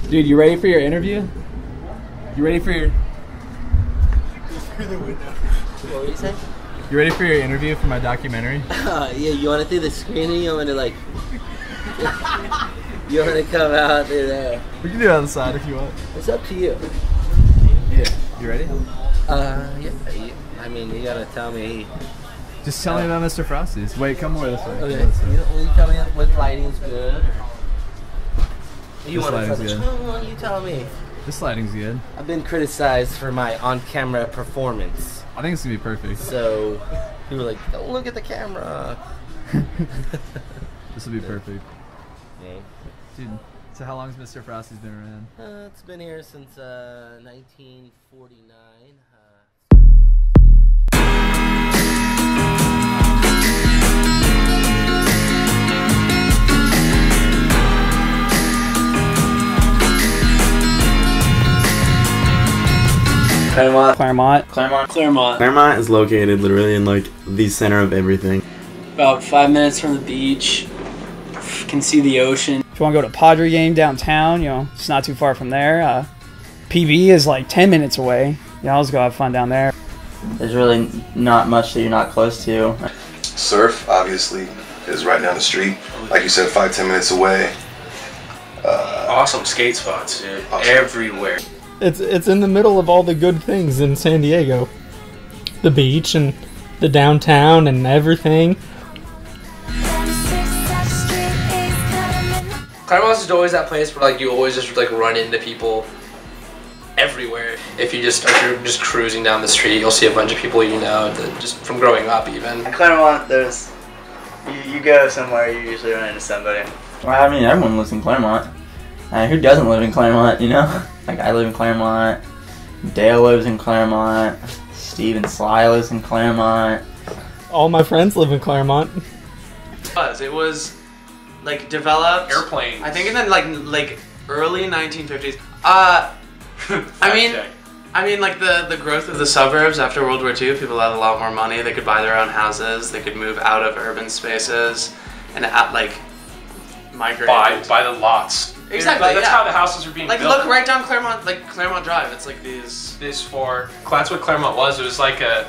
Dude, you ready for your interview? You ready for your... What were you saying? You ready for your interview for my documentary? Yeah, you want to do the screen or you want to like... you want to come out through there? We can do it on the side if you want. It's up to you. Yeah. You ready? Yeah. I mean, you gotta tell me. Just tell me about Mr. Frosty's. Wait, come more this way. Okay. Will you tell me what lighting's good? You This lighting's good. You tell me. This lighting's good. I've been criticized for my on-camera performance. I think it's gonna be perfect. So, people are like, don't look at the camera. This will be perfect. Yeah. Dude, so how long has Mr. Frosty's been around? It's been here since 1949. Clairemont is located literally in like the center of everything. About 5 minutes from the beach. Can see the ocean. If you want to go to a Padre game downtown, you know, it's not too far from there. PB is like 10 minutes away. Yeah, let's go have fun down there. There's really not much that you're not close to. Surf, obviously, is right down the street. Like you said, 5-10 minutes away. Awesome skate spots, dude. Awesome. Everywhere. It's in the middle of all the good things in San Diego. The beach and the downtown and everything. Clairemont is always that place where like you always just like run into people everywhere. If you're just cruising down the street, you'll see a bunch of people you know that just from growing up even. In Clairemont, there's you go somewhere, you usually run into somebody. Well, I mean, everyone lives in Clairemont. Who doesn't live in Clairemont, you know? Like, I live in Clairemont, Dale lives in Clairemont, Steve and Sly lives in Clairemont. All my friends live in Clairemont. It was like developed airplanes. I think in the like early 1950s. I mean like the growth of the suburbs after World War II, people had a lot more money, they could buy their own houses, they could move out of urban spaces and migrate. Buy the lots. Exactly. That's how the houses are being built. Look right down Clairemont, like Clairemont Drive. It's like these. That's what Clairemont was. It was like a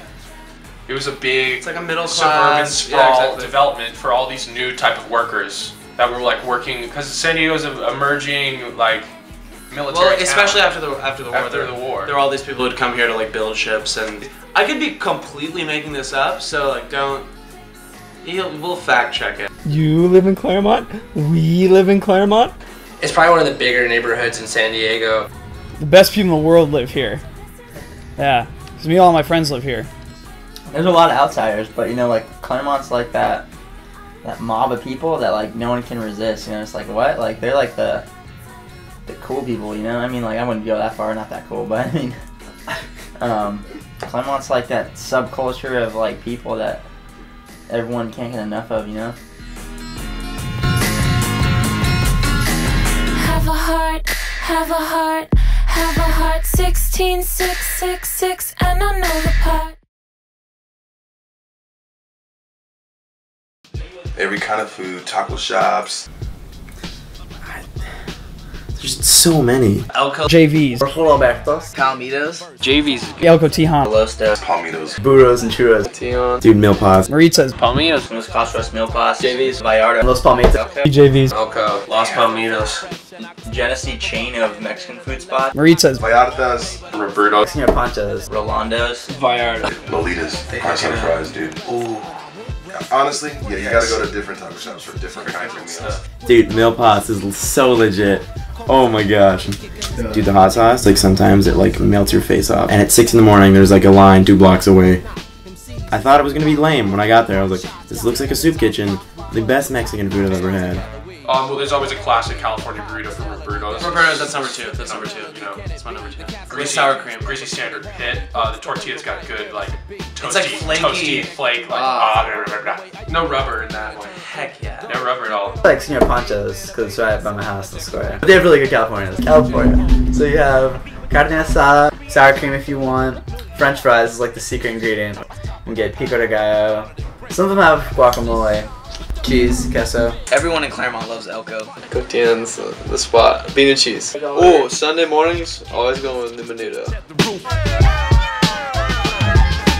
big. It's like a middle suburban class sprawl development for all these new type of workers that were like working because San Diego is an emerging like military. Well, especially town. after the war. After the war, there were all these people who'd come here to like build ships, and I could be completely making this up. So like, we'll fact check it. You live in Clairemont. We live in Clairemont. It's probably one of the bigger neighborhoods in San Diego. The best people in the world live here. Yeah, because me and all my friends live here. There's a lot of outsiders, but you know, like Clairemont's like that mob of people that like no one can resist. You know, it's like what? Like they're like the cool people. You know, I mean, like I wouldn't go that far, not that cool, but I mean, Clairemont's like that subculture of like people that everyone can't get enough of. You know. Have a heart, 16666, and I know the part. Every kind of food, taco shops. There's so many. Elko JVs. Robertos. Palmitos. JVs. Elko Tijuana. Lostos. Palmitos. Burros and churros. Tion. Dude, Milpas. Maritas. Palmitos. Los Castros Milpas. JVs. Vallarta. Los Palmitos. JVs. Elko. Los Palmitos. Genesee chain of Mexican food spots. Maritas. Vallartas. Roberto. Señor Panchos. Rolandos. Vallarta. Lolitas. Hot sun fries, dude. Ooh. Honestly, yeah, you gotta go to different taco shops for different kinds of meals. Dude, Milpas is so legit. Oh my gosh. Dude, the hot sauce, like sometimes it like melts your face off. And at 6 in the morning, there's like a line 2 blocks away. I thought it was gonna be lame when I got there. I was like, this looks like a soup kitchen. The best Mexican food I've ever had. Well, there's always a classic California burrito from Roberto's. Roberto's, that's number 2. That's number 2. You know, that's my number 2. Greasy sour cream. Greasy standard hit. The tortilla's got good like toasty, It's like flaky. Toasty flake. Like no rubber in that one. Heck yeah. No rubber at all. Like Señor Panchos, because it's right by my house in the square. They have really good Californians. California. So you have carne asada, sour cream if you want. French fries is like the secret ingredient. You can get pico de gallo. Some of them have guacamole. cheese, queso. Everyone in Clairemont loves Elko. Cotien's the spot. Bean and cheese. Oh, Sunday mornings, always going with the menudo.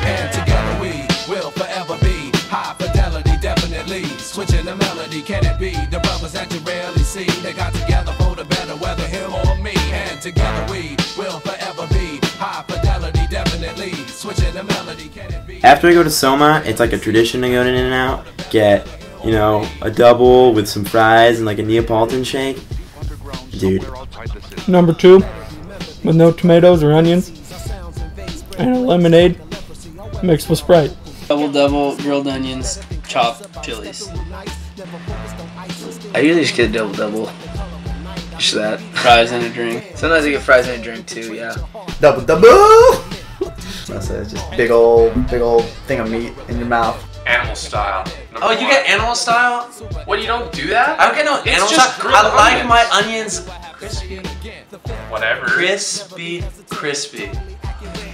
And together we will forever be high fidelity, definitely. Switching the melody, can it be? The brothers that you rarely see, they got together for the better, whether him or me. And together we will forever be high fidelity, definitely. Switching the melody, can it be? After I go to Soma, it's like a tradition to go to In-N-Out, get, you know, a double with some fries and like a Neapolitan shake. Dude. Number 2, with no tomatoes or onions, and a lemonade mixed with Sprite. Double, grilled onions, chopped chilies. I usually just get a double. Just that. Fries and a drink. Sometimes I get fries and a drink too, yeah. Double! That's it. Just big old thing of meat in your mouth. Animal style. Oh, you get animal style? What, you don't do that? I don't get no animal just style. grilled I like onions. my onions crispy. Whatever. Crispy.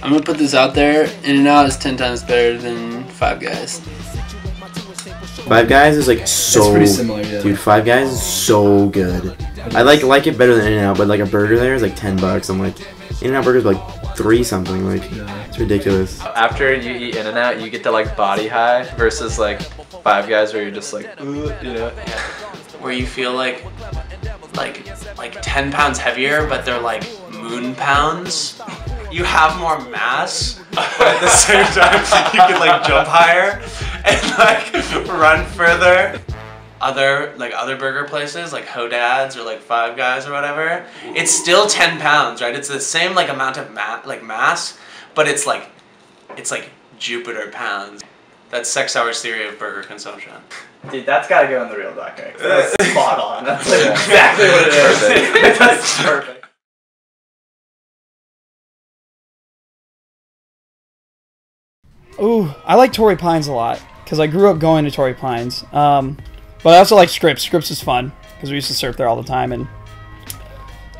I'm gonna put this out there. In-N-Out is 10 times better than Five Guys. Five Guys is like so. It's pretty similar, yeah. Dude, Five Guys is so good. I like it better than In-N-Out, but like a burger there is like $10. I'm like, In-N-Out burgers like $3 something. Like, it's ridiculous. After you eat In-N-Out, you get to like body high versus like Five Guys where you're just like, ooh, you know. Where you feel like 10 pounds heavier, but they're like moon pounds. You have more mass, but at the same time you can like jump higher and like run further. Other burger places like Hodad's or like Five Guys or whatever, it's still 10 pounds, right? It's the same like amount of mass, but it's like Jupiter pounds. That's Sex Hour's theory of burger consumption. Dude, that's gotta go in the real documentary. That's spot on. That's like exactly what it is. That's perfect. Ooh, I like Torrey Pines a lot because I grew up going to Torrey Pines. But I also like Scripps. Scripps is fun because we used to surf there all the time, and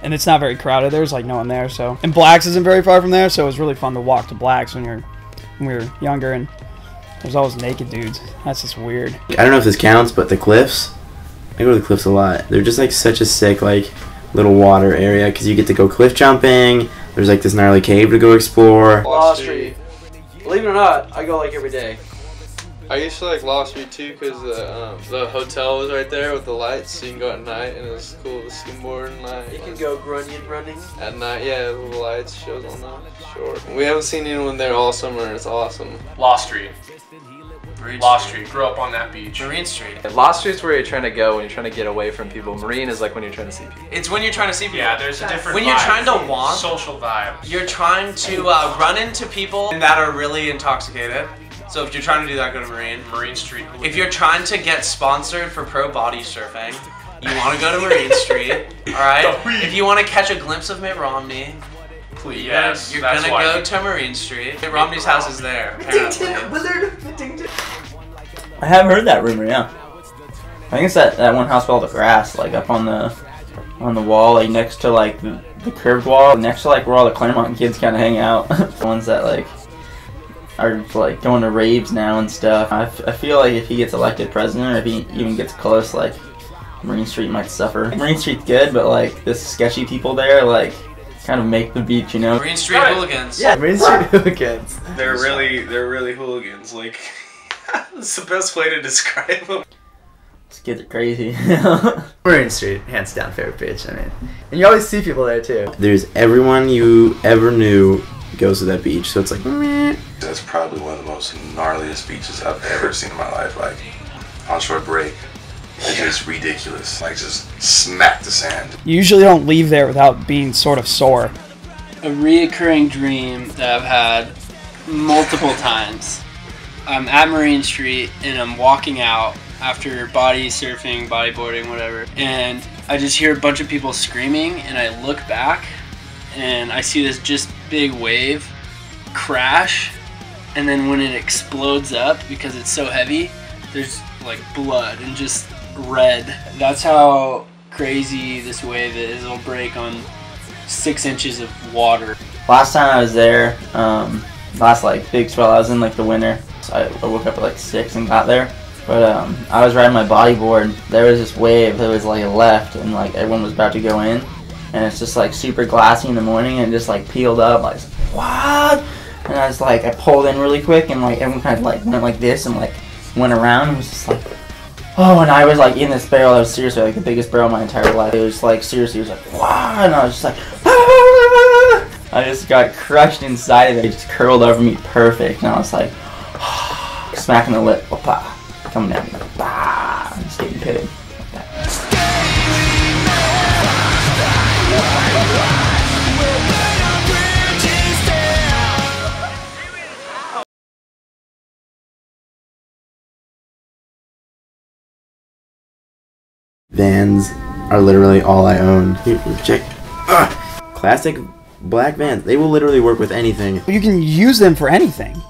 it's not very crowded. There's like no one there, so. And Black's isn't very far from there, so it was really fun to walk to Black's when we were younger, and there's always naked dudes. That's just weird. I don't know if this counts, but the cliffs, I go to the cliffs a lot. They're just like such a sick like little water area because you get to go cliff jumping. There's like this gnarly cave to go explore. Law Street. Believe it or not, I go like every day. I used to like Law Street too because the hotel was right there with the lights, so you can go at night and it was cool to skimboard and night. You can go grunion running. At night, yeah, the lights shows on the shore. We haven't seen anyone there all summer. It's awesome. Law Street. Law Street. Grew up on that beach. Marine Street. Law Street's where you're trying to go when you're trying to get away from people. Marine is like when you're trying to see people. It's when you're trying to see people. Yeah, there's a different When you're vibe. trying to walk, Social vibe. you're trying to run into people that are really intoxicated. So if you're trying to do that, go to Marine Street. If you're trying to get sponsored for pro body surfing, you want to go to Marine Street. All right. If you want to catch a glimpse of Mitt Romney, Please. you're Yes, gonna that's why. go to Marine Street. Mitt Romney's house is there. Apparently. I have heard that rumor, yeah. I think it's that one house called the Grass, like up on the wall, like next to like the curved wall, next to like where all the Clairemont kids kind of hang out. The ones that like are like going to raves now and stuff. I feel like if he gets elected president, or if he even gets close, like Marine Street might suffer. Marine Street's good, but like the sketchy people there, like kind of make the beach, you know. Marine Street hooligans. Yeah, Marine Street hooligans. They're really hooligans. Like, that's the best way to describe them. These kids are crazy. Marine Street, hands down favorite beach. I mean, and you always see people there too. There's everyone you ever knew goes to that beach, so it's like, meh. That's probably one of the most gnarliest beaches I've ever seen in my life. Like, onshore break, it's just ridiculous. Like, just smack the sand. You usually don't leave there without being sort of sore. A reoccurring dream that I've had multiple times. I'm at Marine Street and I'm walking out after body surfing, bodyboarding, whatever, and I just hear a bunch of people screaming, and I look back and I see this just big wave crash, and then when it explodes up because it's so heavy, there's like blood and just red. That's how crazy this wave is. It'll break on 6 inches of water. Last time I was there, last like big swell, I was in like the winter. So I woke up at like 6 and got there. But I was riding my bodyboard. There was this wave that was like left, and like everyone was about to go in, and it's just like super glassy in the morning, and it just like peeled up. Like, what? And I was like, I pulled in really quick, and like everyone kind of like went like this and like went around, and was just like, oh, and I was like in this barrel. I was seriously like the biggest barrel of my entire life. It was like seriously, it was like, wow, and I was just like, ah! I just got crushed inside of it. It just curled over me perfect, and I was like, smacking the lip, coming down, bah, just getting pitted like that. Vans are literally all I own. Here, check. Classic black Vans. They will literally work with anything. You can use them for anything.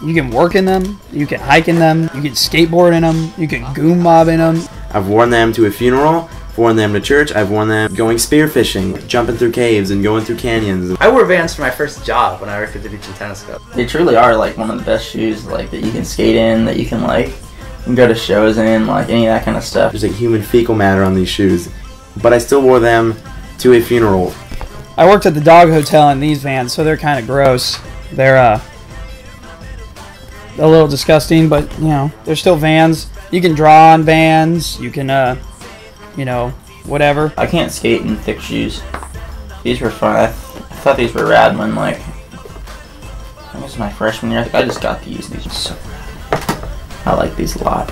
You can work in them, you can hike in them, you can skateboard in them, you can goon mob in them. I've worn them to a funeral, I've worn them to church, I've worn them going spearfishing, jumping through caves and going through canyons. I wore Vans for my first job when I worked at the Beach and Tennis Club. They truly are like one of the best shoes like that you can skate in, that you can like go to shows in, like any of that kind of stuff. There's like human fecal matter on these shoes, but I still wore them to a funeral. I worked at the dog hotel in these Vans, so they're kind of gross. They're a little disgusting, but you know, they're still Vans. You can draw on Vans. You can, you know, whatever. I can't skate in thick shoes. These were fun. I thought these were rad when like I guess my freshman year. I think I just got these. These are so rad. I like these a lot.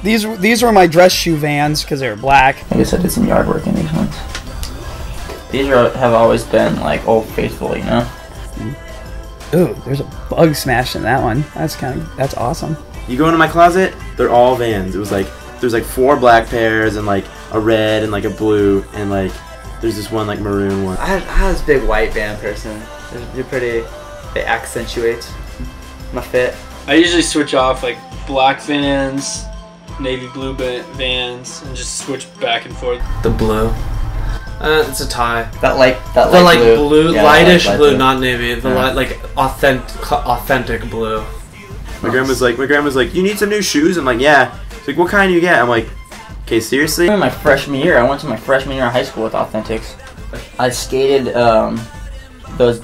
These were my dress shoe Vans because they were black. I guess I did some yard work in these ones. These have always been like Old Faithful, you know. Ooh, there's a bug smashed in that one. That's awesome. You go into my closet, they're all Vans. It was like there's like 4 black pairs and like a red and like a blue and like there's this one like maroon one. I was a big white Van person. They're pretty. They accentuate my fit. I usually switch off like black Vans, navy blue Vans, and just switch back and forth. The blue. It's a tie. That light blue, yeah, lightish light blue, not navy. The yeah. like authentic blue. My grandma's like, you need some new shoes? I'm like, yeah. She's like, what kind do you get? I'm like, okay, seriously? In my freshman year, I went to my freshman year of high school with Authentics. I skated those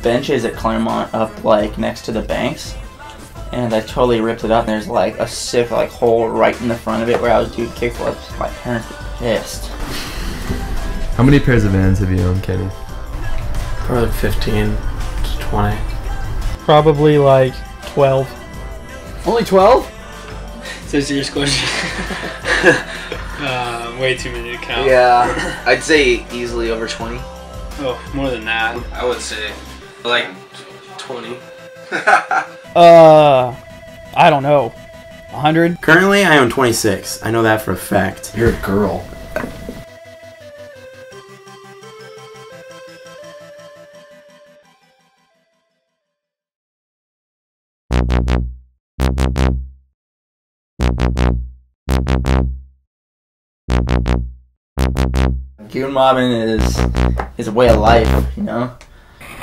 benches at Clairemont up like next to the banks, and I totally ripped it up. And there's like a sick like hole right in the front of it where I was doing kickflips. My parents were pissed. How many pairs of Vans have you owned, Kenny? Probably like 15 to 20. Probably like 12. Only 12? So serious question. Way too many to count. Yeah, I'd say easily over 20. Oh, more than that. I would say like 20. I don't know. 100? Currently, I own 26. I know that for a fact. You're a girl. Goon mobbing is a way of life, you know?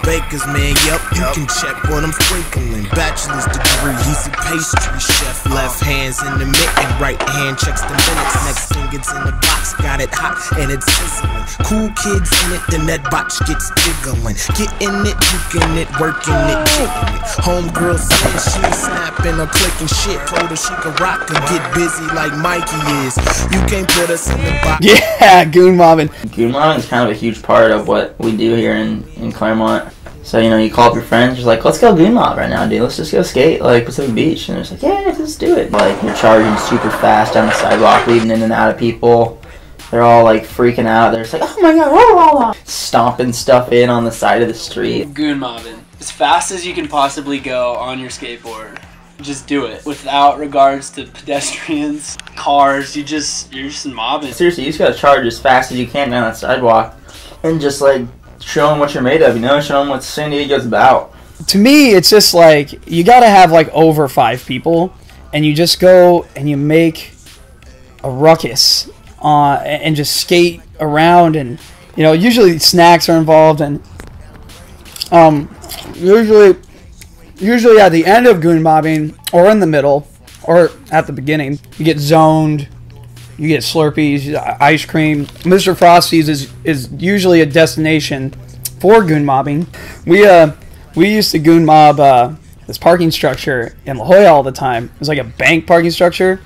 Bakers, man, yup, you can check what I'm sprinkling. Bachelor's degree, he's a pastry chef. Left hand's in the mitten, right hand checks the minutes. Next finger's in the box, got it hot and it's sizzling. Cool kids in it, then that botch gets jiggling. Get in it, juking it, working it, jiggling it. Homegirl said she snapping or clicking shit. Told her she could rock and get busy like Mikey is. You can't put us in the box. Yeah, goon mobbing. Goon mobbing is kind of a huge part of what we do here in Clairemont. So, you know, you call up your friends, you're like, let's go goon mob right now, dude. Let's just go skate, like, Pacific Beach. And they're just like, yeah, let's do it. Like, you're charging super fast down the sidewalk, weaving in and out of people. They're all, like, freaking out. They're just like, oh my god, rah, rah, rah. Stomping stuff in on the side of the street. Goon mobbing. As fast as you can possibly go on your skateboard. Just do it. Without regards to pedestrians, cars, you're just mobbing. Seriously, you just gotta charge as fast as you can down that sidewalk. And just, like, show them what you're made of, you know? Show them what San Diego's about. To me, it's just like, you gotta have like over 5 people, and you just go and you make a ruckus and just skate around, and, you know, usually snacks are involved, and usually at the end of goon mobbing, or in the middle, or at the beginning. You get zoned, you get Slurpees, ice cream. Mr. Frosty's is usually a destination for goon mobbing. We used to goon mob this parking structure in La Jolla all the time. It was like a bank parking structure,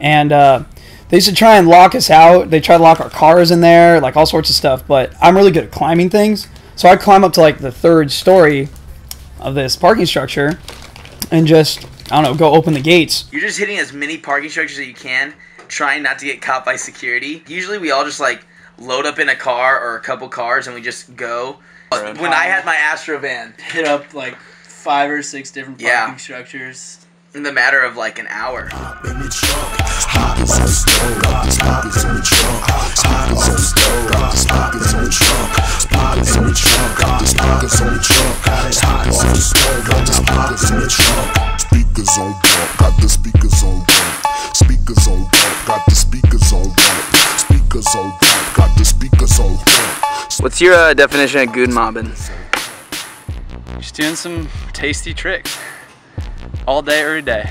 and they used to try and lock us out. They tried to lock our cars in there, like all sorts of stuff. But I'm really good at climbing things, so I climb up to like the 3rd story of this parking structure and just, I don't know, go open the gates. You're just hitting as many parking structures as you can, trying not to get caught by security. Usually we all just like load up in a car or a couple cars and we just go. When I had my Astro van, hit up like 5 or 6 different parking structures in the matter of like an hour. What's your definition of goon mobbing? Just doing some tasty tricks all day, every day.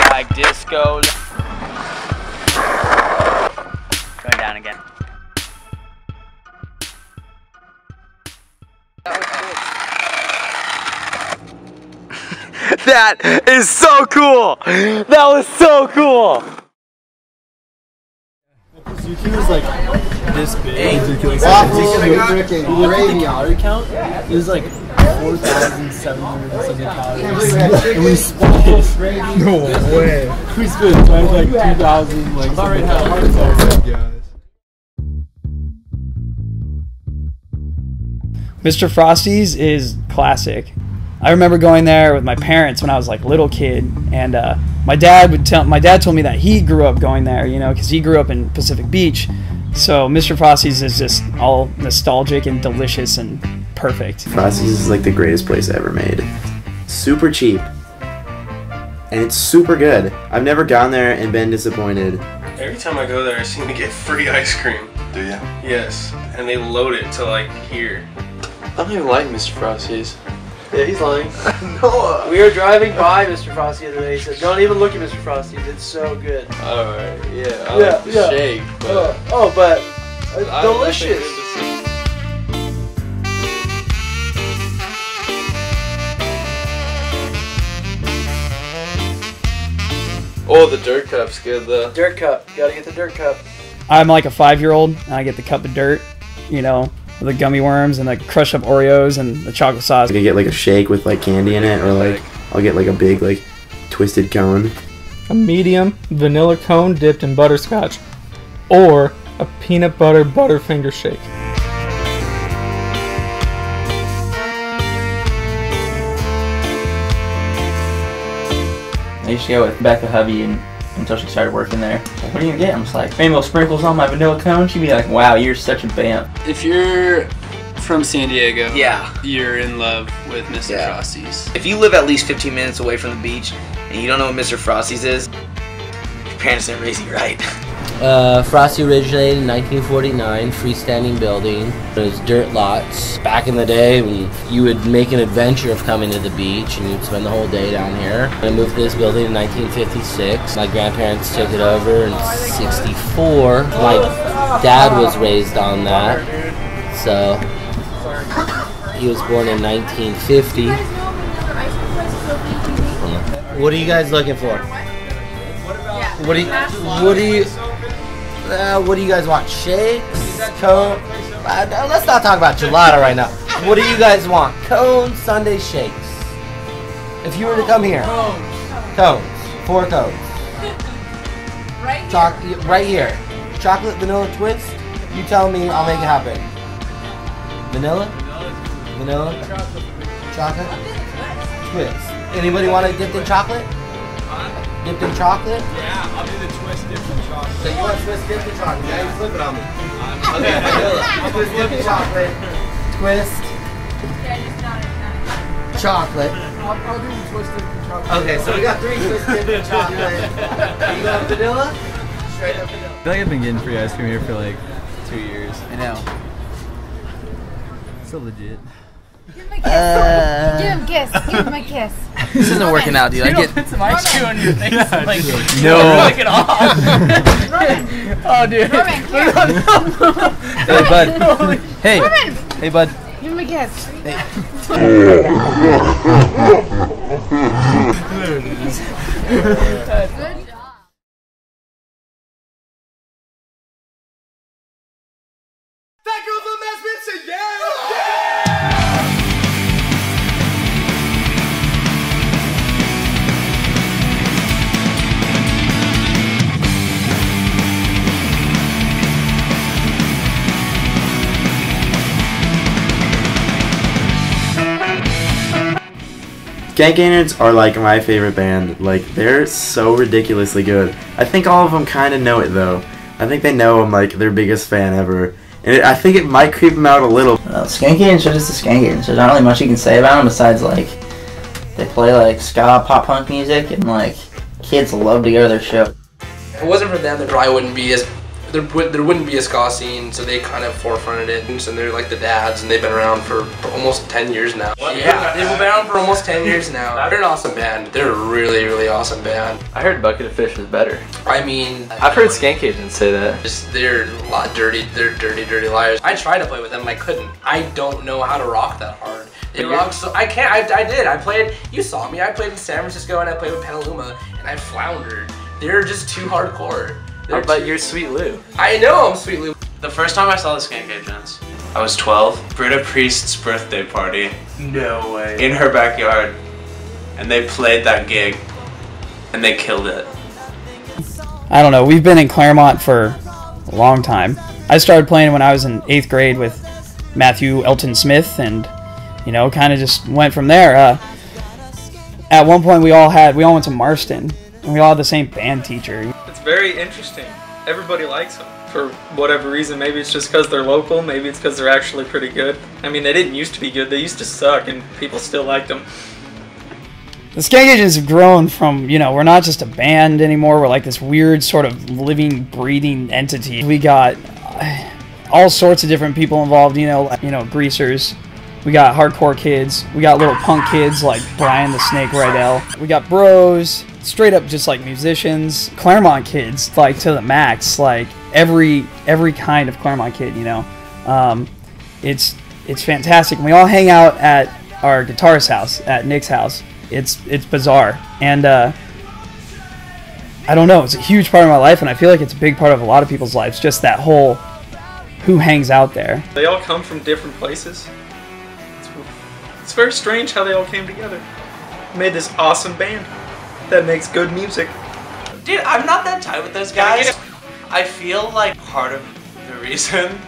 Like disco. Going down again. That is so cool! That was so cool! Zuki was like this big. Freaking the calorie count. It was like 4,700 and something calories. And we split it. No way. We split it. So I was like 2,000. Like something calories. Mr. Frosty's is classic. I remember going there with my parents when I was like a little kid, and my dad told me that he grew up going there, you know, because he grew up in Pacific Beach. So Mr. Frosty's is just all nostalgic and delicious and perfect. Frosty's is like the greatest place I ever made. Super cheap, and it's super good. I've never gone there and been disappointed. Every time I go there, I seem to get free ice cream. Do you? Yes, and they load it to like here. I don't even like Mr. Frosty's. Yeah, he's lying. No. We were driving by Mr. Frosty the other day. He said, "Don't even look at Mr. Frosty's. It's so good." Alright, yeah, I like the shake, but... but it's delicious. Oh, the dirt cup's good though. Dirt cup. Gotta get the dirt cup. I'm like a 5-year-old, and I get the cup of dirt, you know, with the gummy worms and the crushed up Oreos and the chocolate sauce. I could get like a shake with like candy in it, or like I'll get like a big like twisted cone. A medium vanilla cone dipped in butterscotch, or a peanut butter Butterfinger shake. I used to go with Becca hubby until she started working there. Like, what are you gonna get? I'm just like, rainbow sprinkles on my vanilla cone. She'd be like, wow, you're such a vamp. If you're from San Diego, yeah, you're in love with Mr. Frosty's. If you live at least 15 minutes away from the beach and you don't know what Mr. Frosty's is, your parents didn't raise you right. Frosty originated in 1949, freestanding building. It was dirt lots. Back in the day when you would make an adventure of coming to the beach and you'd spend the whole day down here. I moved to this building in 1956. My grandparents took it over in 64. My dad was raised on that, so he was born in 1950. What are you guys looking for? What do you guys want? Shakes? Cone? Let's not talk about gelato right now. What do you guys want? Cones, sundae, shakes. If you were to come here, cones, 4 cones. Right here. Chocolate vanilla twist. You tell me, I'll make it happen. Vanilla? Vanilla? Chocolate? Twist. Anybody want it dipped in chocolate? Dipped in chocolate? Yeah, I'll do the twist dipped in chocolate. So you want twist dipped in chocolate? Now you flip it on me. Okay, vanilla. Twist dipped in chocolate. Twist. chocolate. I'll do the twisted chocolate. Okay, so we got 3 twisted chocolate. Are you going vanilla? Straight up vanilla. I feel like I've been getting free ice cream here for like 2 years. I know. So legit. Give him a kiss. Give him a kiss. Give him a kiss. This isn't working out, dude. I get Put some ice cream on your face. Yeah, Like, no. Lick it off. Oh, dude. Norman, here. Hey, bud. Hey. Norman. Hey, bud. Give him a kiss. Good job. That goes the Mass Vincent, yeah! Skank Innards are like my favorite band. Like, they're so ridiculously good. I think all of them kind of know it though. I think they know I'm like their biggest fan ever. And I think it might creep them out a little. Skank Innards are just the Skank Innards. There's not really much you can say about them besides like they play like ska, pop punk music, and like kids love to go to their show. If it wasn't for them, there probably wouldn't be as there wouldn't be a ska scene, so they kind of forefronted it, and they're like the dads, and they've been around for almost 10 years now. Yeah, they've been around for almost 10 years now. They're an awesome band. They're a really, really awesome band. I heard Bucket of Fish was better. I mean, I've heard Skank Agents say that. just they're a lot dirty. They're dirty, dirty liars. I tried to play with them, and I couldn't. I don't know how to rock that hard. They rock so I can't. I did. I played. You saw me. I played in San Francisco, and I played with Petaluma, and I floundered. They're just too hardcore. But you're Sweet Lou. I know I'm Sweet Lou. The first time I saw the Skank Agents, I was 12. Britta Priest's birthday party. No way. In her backyard. And they played that gig. And they killed it. I don't know. We've been in Clairemont for a long time. I started playing when I was in 8th grade with Matthew Elton Smith, and you know, kind of just went from there. At one point, we all went to Marston, and we all had the same band teacher. It's very interesting. Everybody likes them for whatever reason. Maybe it's just because they're local. Maybe it's because they're actually pretty good. I mean, they didn't used to be good. They used to suck, and people still liked them. The Skank Agents have grown from, you know, we're not just a band anymore. We're like this weird sort of living, breathing entity. We got all sorts of different people involved, you know, greasers. We got hardcore kids. We got little punk kids like Brian the Snake Rydell. We got bros, straight up just like musicians. Clairemont kids, like to the max. Like every kind of Clairemont kid, you know. It's fantastic. And we all hang out at our guitarist's house, at Nick's house. It's bizarre, and I don't know. It's a huge part of my life, and I feel like it's a big part of a lot of people's lives. Just that whole who hangs out there. They all come from different places. It's very strange how they all came together. Made this awesome band that makes good music. Dude, I'm not that tight with those guys. I feel like part of the reason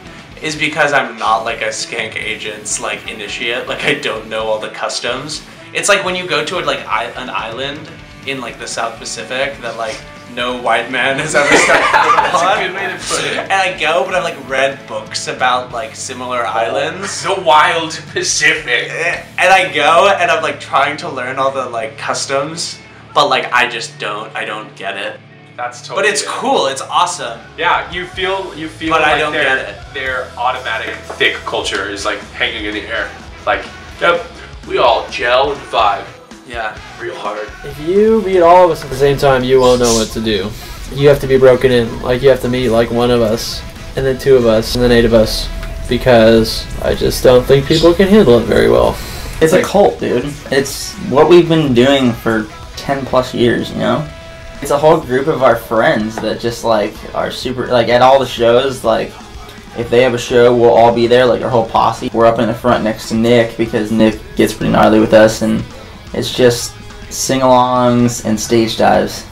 is because I'm not like a Skank Agents like initiate. Like I don't know all the customs. It's like when you go to like an island in like the South Pacific that like no white man has ever stepped foot on. That's a good way to put it. And I go, but I've like read books about like similar islands. The wild Pacific. And I go and I'm like trying to learn all the like customs, but like I don't get it. That's totally. But it's cool. It's awesome. Yeah, you feel. But like I don't get it. Their automatic thick culture is like hanging in the air. Like, yep, we all gel and vibe. Yeah, real hard. If you meet all of us at the same time, you won't know what to do. You have to be broken in. Like, you have to meet, like, one of us, and then 2 of us, and then 8 of us. Because I just don't think people can handle it very well. It's a cult, dude. It's what we've been doing for 10 plus years, you know? It's a whole group of our friends that just, like, are super, like, at all the shows, like, if they have a show, we'll all be there, like, our whole posse. We're up in the front next to Nick, because Nick gets pretty gnarly with us, and it's just sing-alongs and stage dives.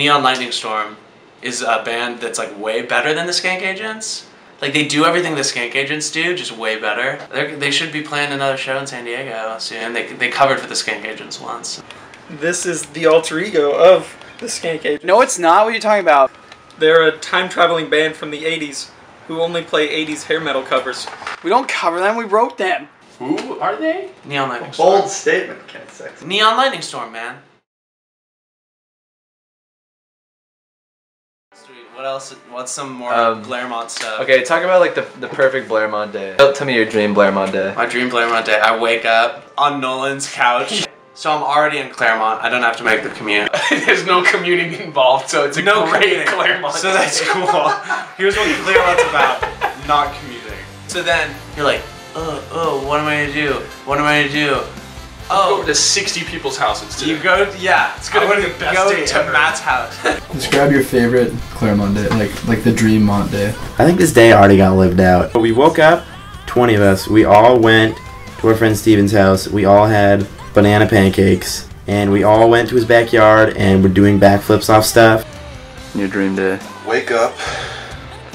Neon Lightning Storm is a band that's like way better than the Skank Agents. Like they do everything the Skank Agents do, just way better. They should be playing another show in San Diego soon. They covered for the Skank Agents once. This is the alter ego of the Skank Agents. No, it's not. What are you talking about? They're a time-traveling band from the 80s who only play 80s hair metal covers. We don't cover them, we wrote them. Who are they? Neon Lightning Storm. Bold statement, Ken Sexton. Neon Lightning Storm, man. What else? What's some more Clairemont stuff? Okay, talk about like the perfect Clairemont day. Tell me your dream Clairemont day. My dream Clairemont day. I wake up on Nolan's couch. So I'm already in Clairemont. I don't have to make the commute. There's no commuting involved, so it's a great Clairemont. So that's cool. Here's what Clairemont's about: not commuting. So then you're like, what am I gonna do? What am I gonna do? Go over to 60 people's houses today. You go, yeah. It's gonna be the best day to ever. Matt's house. Describe your favorite Clairemont day, like the dream Mont day. I think this day already got lived out. But we woke up, 20 of us. We all went to our friend Steven's house. We all had banana pancakes, and we all went to his backyard and were doing backflips off stuff. Your dream day. Wake up,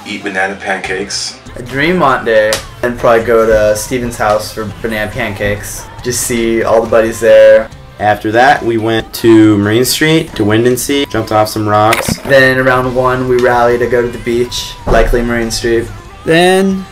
eat banana pancakes. A dream Mont day, and probably go to Steven's house for banana pancakes. Just see all the buddies there. After that, we went to Marine Street to Wind and Sea, jumped off some rocks. Then around 1, we rally to go to the beach, likely Marine Street. Then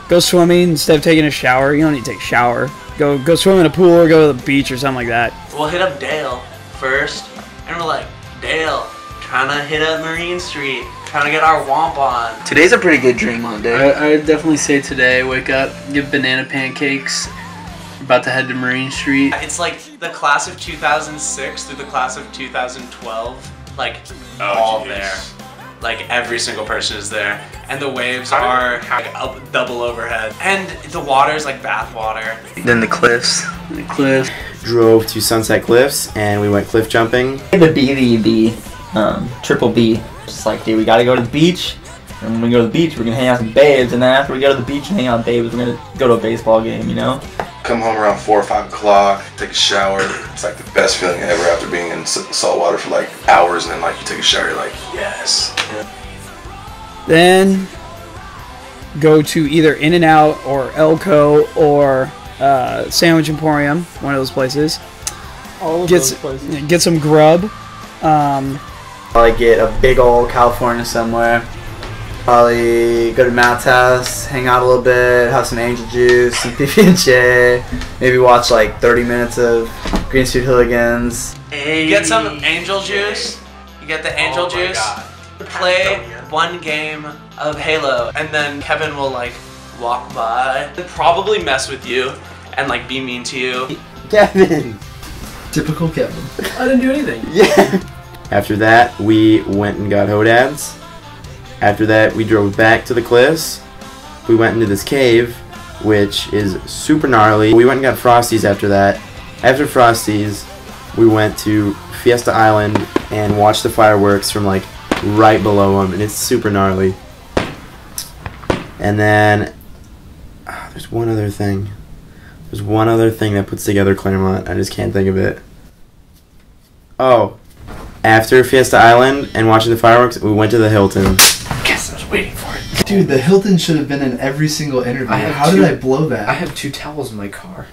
go swimming instead of taking a shower. You don't need to take a shower. Go swim in a pool or go to the beach or something like that. We'll hit up Dale first, and we're like, Dale, trying to hit up Marine Street, trying to get our womp on. Today's a pretty good dream Mont day. I would definitely say today, wake up, get banana pancakes. About to head to Marine Street. It's like the class of 2006 through the class of 2012, like all there. Like every single person is there, and the waves are like up double overhead, and the water is like bath water. Then the cliffs. The cliff. Drove to Sunset Cliffs, and we went cliff jumping. The BVB, triple B. Just like, dude, we gotta go to the beach. And when we go to the beach, we're gonna hang out with babes, and then after we go to the beach and hang out with babes, we're gonna go to a baseball game, you know? Come home around 4 or 5 o'clock, take a shower. It's like the best feeling ever after being in salt water for like hours, and then like you take a shower, you're like, yes. Then go to either In-N-Out or Elko or Sandwich Emporium, one of those places. All of those places. Get some grub. Probably get a big old California somewhere. Probably go to Matt's house, hang out a little bit, have some angel juice, some PB&J, maybe watch like 30 minutes of Green Street Hooligans. You get some angel juice. You get the angel juice. Play one game of Halo, and then Kevin will like walk by and probably mess with you and like be mean to you. Kevin! Typical Kevin. I didn't do anything. Yeah! After that, we went and got Hodads. After that, we drove back to the cliffs. We went into this cave, which is super gnarly. We went and got Frosties after that. After Frosties, we went to Fiesta Island and watched the fireworks from like right below them, and it's super gnarly. And then, there's one other thing. There's one other thing that puts together Clairemont. I just can't think of it. Oh, after Fiesta Island and watching the fireworks, we went to the Hilton. Guess I was waiting for it. Dude, the Hilton should have been in every single interview. How did I blow that? I have 2 towels in my car.